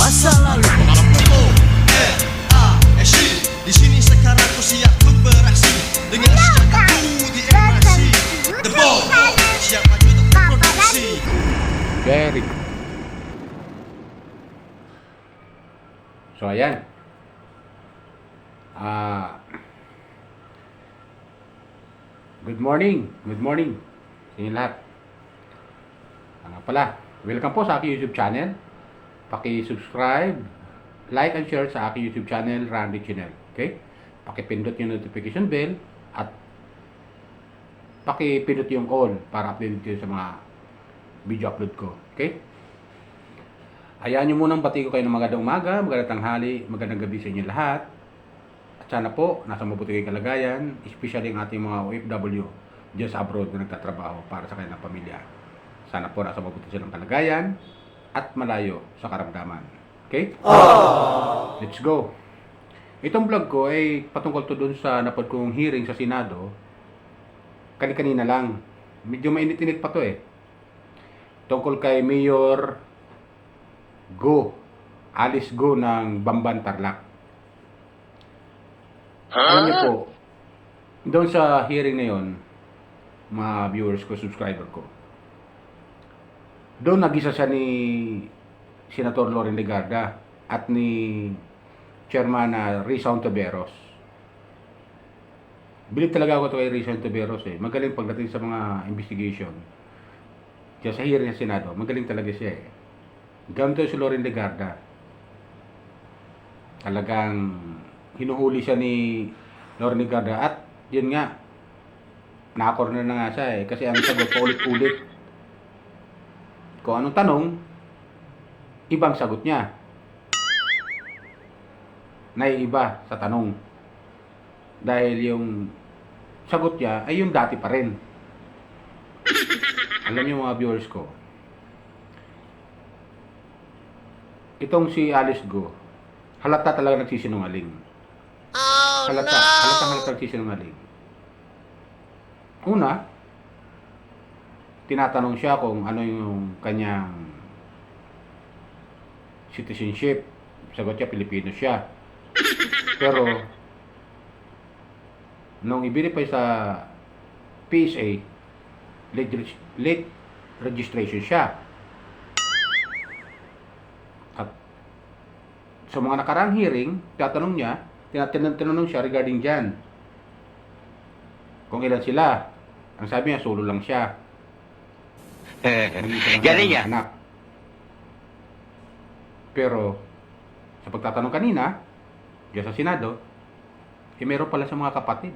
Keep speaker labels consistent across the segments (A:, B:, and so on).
A: masa lalu. Mengarap R.A.S.I. Di sini sekarang ku siap untuk beraksi dengan senjataku di MIC. The Ball siap maju untuk berproduksi.
B: Very good. So ayan. Good morning. Good morning sa inyo lahat. Pala, welcome po sa aking YouTube channel. Paki-subscribe, like and share sa aking YouTube channel, Randy Channel. Okay? Paki-pindot yung notification bell at paki-pindot yung all para update kayo sa mga video upload ko. Okay? Hayaan nyo munang bati ko kayo ng magandang umaga, magandang tanghali, magandang gabi sa inyo lahat. At sana po, nasa mabuti kayong kalagayan, especially ang ating mga OFW dyan sa abroad na nagtatrabaho para sa kanilang pamilya. Sana po nasa mabuti silang kalagayan at malayo sa karamdaman. Okay? Let's go! Itong vlog ko ay patungkol to dun sa napod kong hearing sa Senado. Kanina lang. Medyo mainit-init pa to eh. Tungkol kay Mayor Alice Go ng Bamban, Tarlac. Alam niyo po, doon sa hearing na yon, mga viewers ko, subscriber ko, doon nag-isa siya ni Senator Loren Legarda at ni Chairman Risa Hontiveros. Bilib talaga ako ito kay Risa Hontiveros eh. Magaling pagdating sa mga investigation. Kaya sa hearing sa Senado, magaling talaga siya eh. Ganito si Loren Legarda. Talagang hinuhuli siya ni Loren Legarda at yun nga, nakakorner na nga siya eh. Kasi ang sagot paulit-ulit. Kung anong tanong, ibang sagot niya. Naiiba sa tanong. Dahil yung sagot niya ay yung dati pa rin. Alam niyo mga viewers ko, itong si Alice Go, halata talaga nagsisinungaling. Halata nagsisinungaling. Una, tinatanong siya kung ano yung kanyang citizenship. Sagot niya, Pilipino siya. Pero, nung i-verify sa PSA, late registration siya. At sa mga nakarang hearing, tinatanong siya regarding dyan. Kung ilan sila. Ang sabi niya, solo lang siya.
C: Galing yan.
B: Anak. Pero, sa pagtatanong kanina, diyan sa Senado, meron pala sa mga kapatid.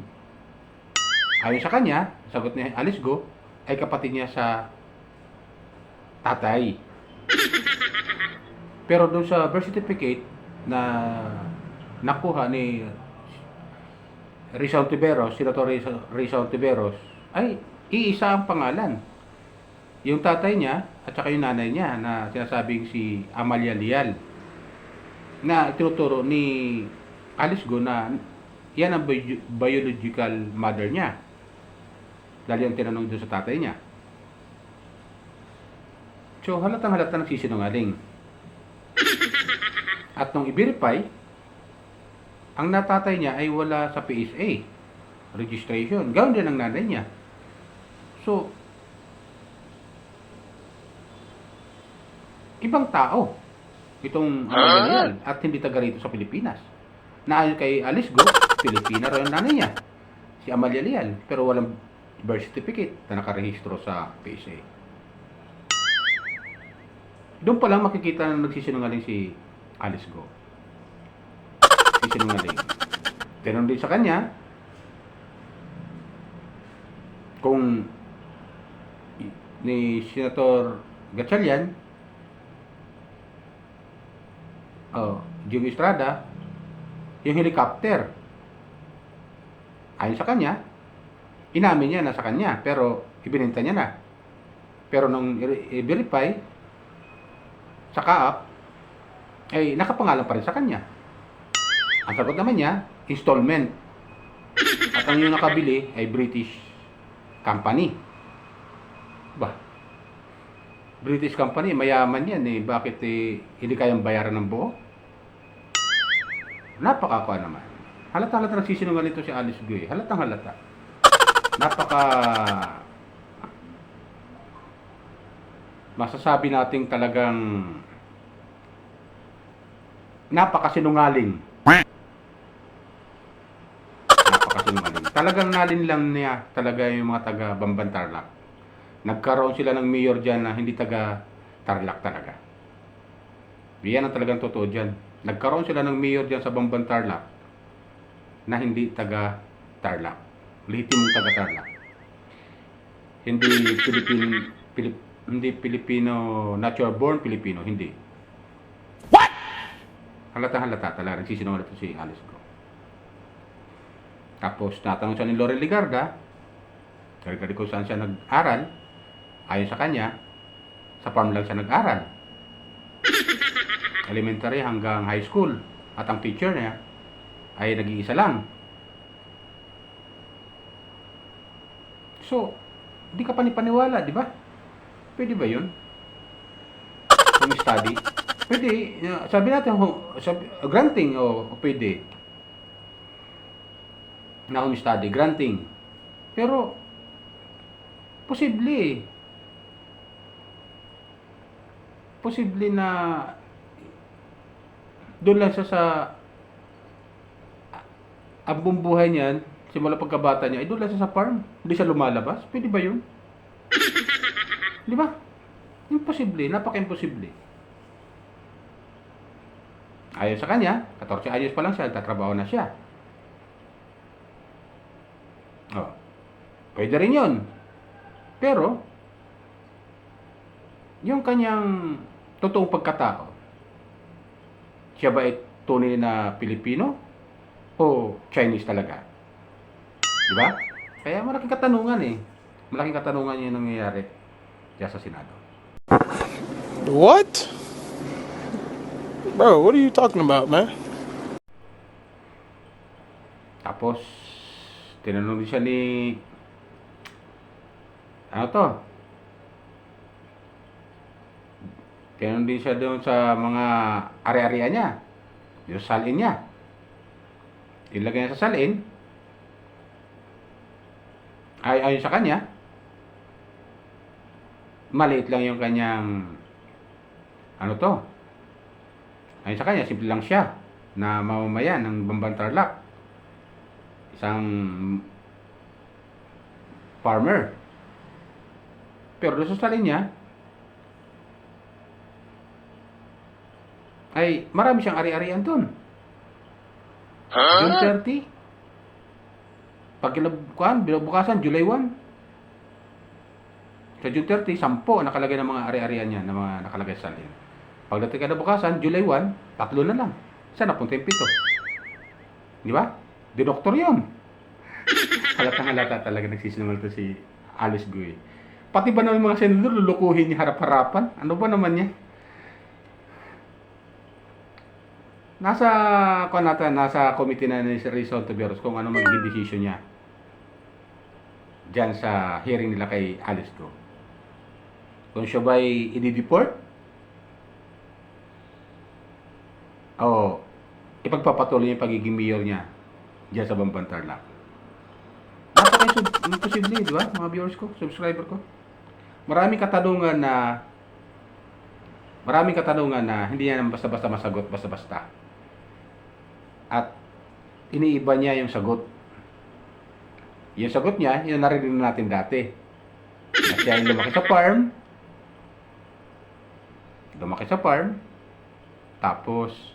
B: Ayon sa kanya, sagot ni Alice Go, ay kapatid niya sa tatay. Pero doon sa birth certificate na nakuha ni Risa Hontiveros, Senator Risa Hontiveros, ay iisa ang pangalan. Yung tatay niya at saka yung nanay niya na sinasabing si Amalia Leal, na itinuturo ni Alice Go na yan ang biological mother niya. Dahil yung tinanong doon sa tatay niya. So halatang-halata nagsisinungaling. At nung i-verify, ang natatay niya ay wala sa PSA registration. Gawin din ang nanay niya. So, ibang tao itong Amalia at hindi taga rito sa Pilipinas. Naayon kay Alice Go, Pilipina raw yung nanay niya, si Amalia Leal, pero walang birth certificate na nakarehistro sa PSA. Doon pa lang makikita na nagsisinungaling si Alice Go. Sinungaling. Tinanong din sa kanya kung ni Senator Gatchalian, Jimmy Estrada, yung helicopter. Ayon sa kanya, inamin niya na sa kanya, pero ibinenta niya na. Pero nung i-verify sa CAAP, ay nakapangalan pa rin sa kanya. Ang sagot naman niya, installment. At ang yung nakabili ay British company. Ba? British company, mayaman yan eh. Bakit hindi kayang bayaran ng buo? Napakakuha naman. Halata-halata nagsisinungaling ito si Alice Guy. Halatang halata. Napaka... Masasabi nating talagang... Napakasinungaling. Napakasinungaling. Talagang nalin lang niya talaga yung mga taga Bamban Tarlac. Nagkaroon sila ng mayor dyan na hindi taga Tarlac talaga. Yan ang talagang totoo dyan. Nagkaroon sila ng mayor dyan sa Bamban Tarlac na hindi taga Tarlac. Lehitimong taga Tarlac. Hindi hindi Filipino, natural born Filipino, hindi. What? Halata talaga, nagsisinungaling ito si Alice Go. Tapos natanong siya ni Laurel Ligarda, kung saan siya nag-aral, ayon sa kanya, sa farm lang siya nag-aral. Elementary hanggang high school. At ang teacher niya ay nag-iisa lang. So, di ka panipaniwala, di ba? Pwede ba yun? Kung study? Pwede. Sabi natin, granting o pwede. Na home study, granting. Pero, posible. Posible na doon lang siya sa ang bumbuhay niyan, simula pagkabata niya, ay doon lang siya sa farm. Hindi siya lumalabas. Pwede ba yun? Di ba? Imposible. Napaka-imposible. Ayon sa kanya, 14 anyos pa lang siya, nagtatrabaho na siya. Oh. Pwede rin yun. Pero, yung kanyang totoong pagkatao, siya ba ay tunay na Pilipino o Chinese talaga? Di ba? Kaya malaking katanungan eh. Malaking katanungan yung nangyayari diyan sa Senado.
C: What? Bro, what are you talking about, man?
B: Tapos, tinanong din siya ni... Ano to? Tinanong din siya doon sa mga ari-arian niya. Yung salin niya. Ilagay niya sa salin. Ayon sa kanya, maliit lang yung kanyang... Ano to? Ayon sa kanya, simple lang siya na mamamayan ng Bamban Tarlac. Isang farmer. Pero doon sa salin niya, ay marami siyang ari-arian doon. June 30. Pag binubukasan, July 1. Sa June 30, 10 nakalagay ng mga ari-arian niya, na mga nakalagay sa salin. Pagdating kinabukasan, July 1, 3 na lang. Saan napunta yung 7? Di ba? Dinoktor yun. Halatang-halata talaga nagsisinungaling to si Alice Guy. Pati ba naman mga senador lulukuhin niya harap-harapan? Ano ba naman niya? Nasa committee na ni Rizal Tiberos kung ano magiging decision niya diyan sa hearing nila kay Alice Go. Kung siya ba'y i-deport o ipagpapatuloy yung pagiging mayor niya diyan sa Bamban Tarlac. Napaka-imposible, di ba? Mga viewers ko, subscriber ko. Maraming katanungan na hindi niya basta-basta masagot, basta-basta. At iniiba niya yung sagot. Yung sagot niya, yung narinig natin dati. Na siya yung lumaki sa farm. Tapos,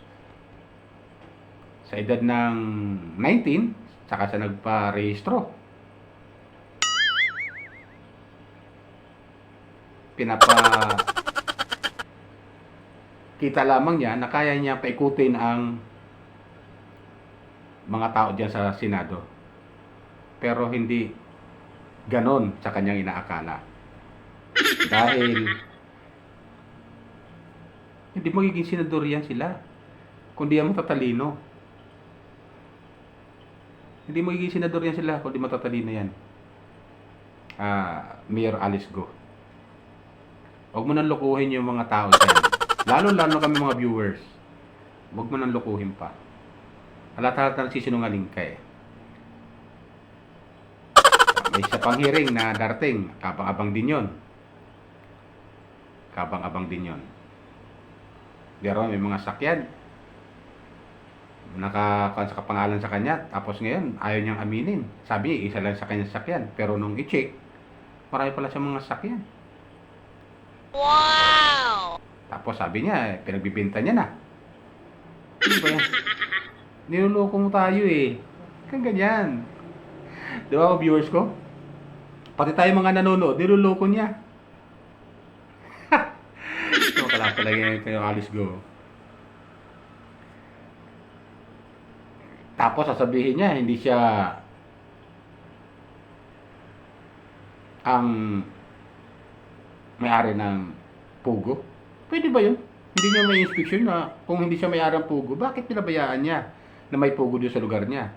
B: sa edad ng 19, saka siya nagpa-rehistro. Kita lamang niya na kaya niya paikutin ang mga tao diyan sa Senado. Pero hindi ganon sa kanyang inaakala. Dahil hindi magiging senador yan sila. Kundi yan matatalino. Hindi magiging senador yan sila kundi matatalino yan. Mayor Alice Go. Huwag mo nang lukuhin yung mga tao dyan. Lalo kami mga viewers. Huwag mo nang lukuhin pa. Halata nagsisinungaling ka eh. May isa pang hearing na darating. Kabang-abang din yun. Kabang-abang din yun. Pero may mga sakyan. Nakapangalan sa kanya. Tapos ngayon, ayaw niyang aminin. Sabi niya, isa lang sa kanyang sakyan. Pero nung i-check, marami pala sa mga sakyan.
D: Wow!
B: Tapos sabi niya, pinagbibinta niya na. Ano ba yan? Niloloko mo tayo eh. Kang ganyan. Di ba viewers ko? Pati tayo mga nanonood, niloloko niya. So, kala talaga yung kayo Alice Go. Tapos sasabihin niya, hindi siya ang may-ari ng Pugo. Pwede ba yun? Hindi niya may inspection na kung hindi siya may-ari ng Pugo, bakit pinabayaan niya na may Pugo doon sa lugar niya?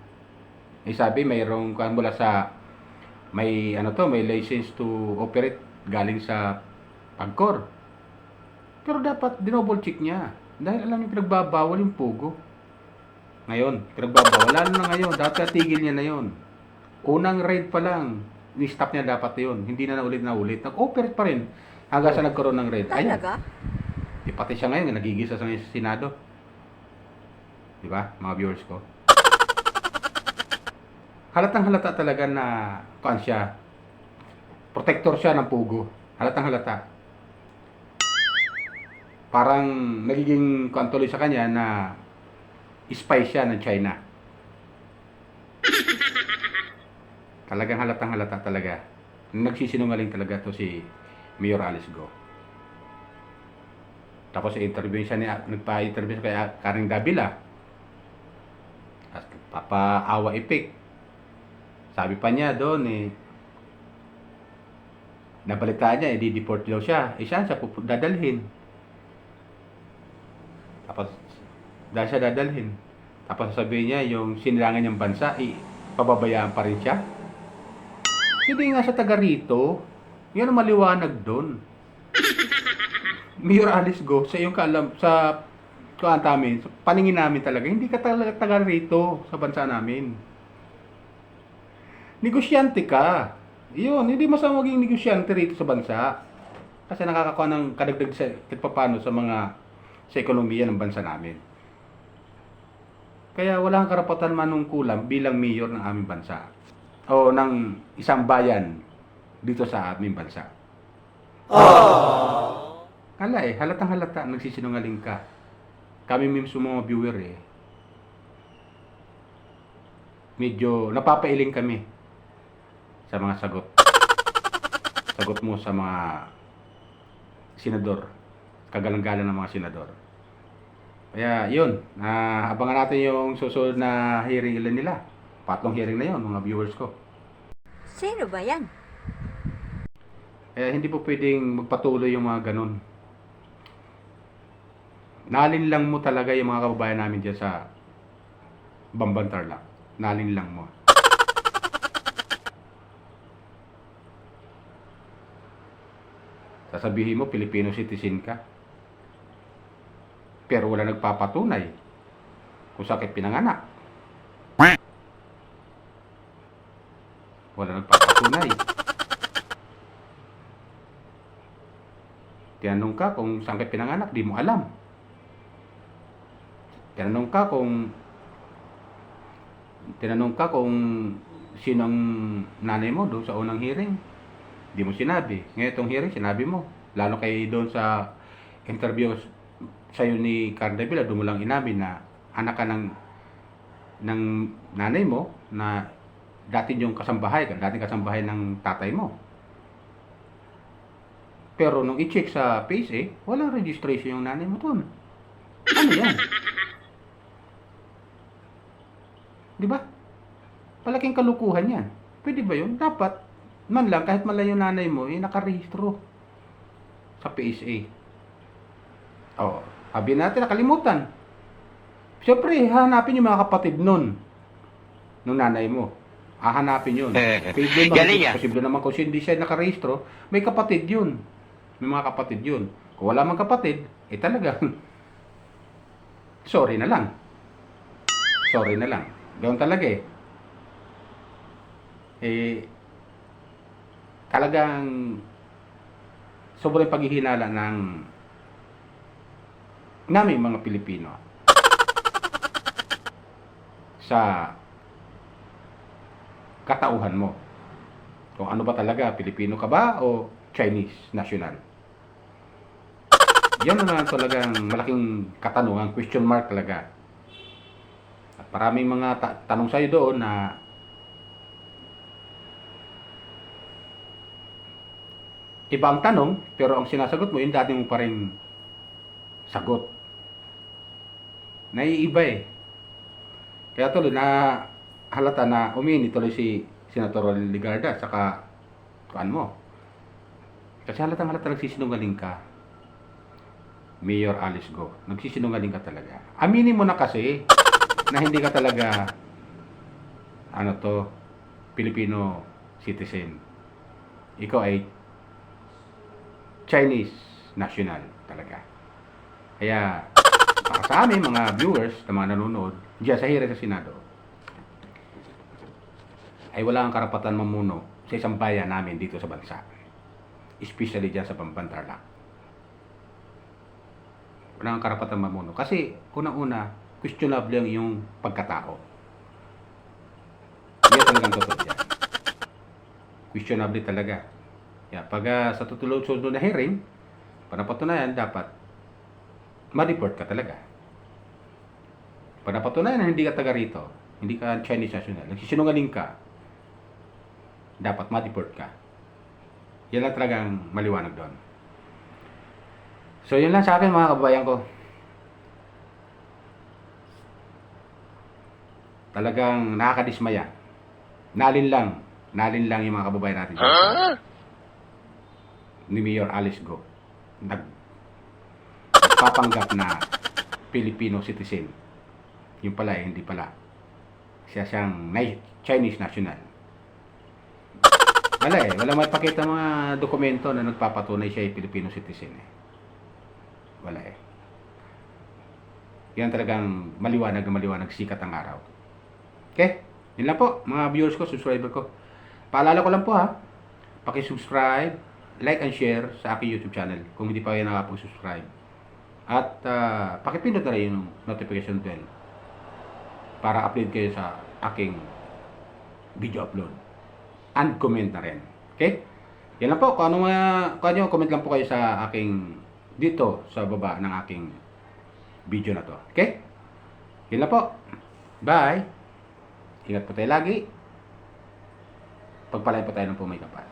B: Eh sabi, mayroong mula sa may may license to operate galing sa Pagcor. Pero dapat dinouble check niya dahil alam niya pinagbabawal yung Pugo. Ngayon, pinagbabawal lalo na ngayon, dapat tigil niya na yon. Unang raid pa lang, ni-stop niya dapat yon. Hindi na ulit. Nag-operate pa rin hanggang sa nagkaroon ng raid. Ayan.
D: Talaga?
B: Di pati siya ngayon, nagigisa sa Senado. Di ba, mga viewers ko? Halatang halata talaga na kuan siya. Protector siya ng Pugo. Halatang halata. Parang nagiging kuan tuloy sa kanya na spy siya ng China. Talagang halatang halata talaga. Nagsisinungaling talaga to si Mayor Alice Go. Tapos interview siya nagpa-interview siya kay Karing Davila. At papaawa ipik. Sabi pa niya doon nabalitaan niya, i-deport daw siya. Saan siya dadalhin? Tapos, dahil siya dadalhin. Tapos sasabihin niya, yung sinilangan niyang bansa, pababayaan pa rin siya. Hindi nga sa taga rito. Yan ang maliwanag doon. Mayor Alice Go, sa iyong kaalam, sa paningin namin talaga, hindi ka talaga taga rito sa bansa namin. Negosyante ka. Yun, hindi masama maging negosyante rito sa bansa. Kasi nakakakuha ng kadagdag sa paano sa ekonomiya ng bansa namin. Kaya wala kang karapatan manungkulan bilang mayor ng aming bansa. O ng isang bayan dito sa aming bansa. Halatang halata, nagsisinungaling ka. Kami mismo mga viewer medyo napapailing kami sa mga sagot. Sagot mo sa mga senador. Kagalang-galang ng mga senador. Kaya yun, abangan natin yung susunod na hearing nila. Patlong hearing na yun, mga viewers ko.
D: Sino ba yan?
B: Kaya hindi po pwedeng magpatuloy yung mga ganun. Nalin lang mo talaga yung mga kababayan namin dyan sa Bamban Tarlac. Nalin lang mo. Sasabihin mo, Filipino citizen ka. Pero wala nagpapatunay kung saan kayo pinanganak. Wala nagpapatunay. Tinanong ka kung saan kayo pinanganak, di mo alam. Tinanong ka kung sino ang nanay mo doon sa unang hearing. Di mo sinabi. Ngayon itong hearing, sinabi mo. Lalo kayo doon sa interview sa'yo ni Karing Davila, doon mo lang inamin na anak ka ng nanay mo na dati yung kasambahay ng tatay mo. Pero nung i-check sa PSA, walang registration yung nanay mo doon. Ano yan? Di ba? Palaking kalukuhan yan. Pwede ba yun? Dapat, man lang, kahit malay yung nanay mo, nakarehistro sa PSA. Oo. Sabi natin, nakalimutan. Siyempre, hahanapin yung mga kapatid nun. Nung nanay mo. Hahanapin yun.
E: Galing yan.
B: Posible naman kung hindi siya nakarehistro, may kapatid yun. May mga kapatid yun. Kung wala mang kapatid, talagang sorry na lang. Sorry na lang. Gawin talaga talagang sobrang paghihinala ng namin mga Pilipino sa katauhan mo. Kung ano ba talaga, Pilipino ka ba o Chinese national? Yan na talagang malaking katanungan, question mark talaga. At maraming mga tanong sa'yo doon na iba ang tanong, pero ang sinasagot mo, yung dati mo pa rin sagot. Naiiba Kaya tuloy na halata na umini tuloy si Senator Ligarda saka kuan mo. Kasi halata nagsisinungaling ka. Mayor Alice Go. Nagsisinungaling ka talaga. Aminin mo na kasi na hindi ka talaga Filipino citizen. Ikaw ay Chinese national talaga. Kaya para sa amin mga viewers na mga nanonood diyan sa hearing sa Senado ay wala kang karapatan mamuno sa isang bayan namin dito sa bansa. Especially diyan sa Pambantarlac. Wala kang karapatan mamuno. Kasi unang-una, questionable ang iyong pagkatao. Hindi talagang totoo yan. Questionable talaga. Kaya pag sa tutulog-sunod na hearing, panapatunayan dapat ma-report ka talaga. Panapatunayan na hindi ka taga rito, hindi ka Chinese national, nagsisinungaling ka, dapat ma-deport ka. Yan lang talagang maliwanag doon. So, yun lang sa akin mga kababayan ko. Talagang nakakadismaya. Nalin lang yung mga kababayan natin. Ni Mayor Alice Go. Nagpapanggap na Filipino citizen. Yung pala hindi pala. Siya siyang Chinese national. Wala may pakita mga dokumento na nagpapatunay siya ay Filipino citizen Wala Yan talagang maliwanag sikat ang araw. Okay? Yun lang po, mga viewers ko, subscriber ko. Paalala ko lang po paki-subscribe, like and share sa aking YouTube channel kung hindi pa kayo nakapag-subscribe. At pakipindot na rin yung notification bell para upload kayo sa aking video upload. And comment na rin. Okay? Yan lang po. Kung ano comment lang po kayo sa aking dito sa baba ng aking video na to. Okay? Yan lang po. Bye! Ingat po tayo lagi. Pagpalain po tayo ng pumay kapal.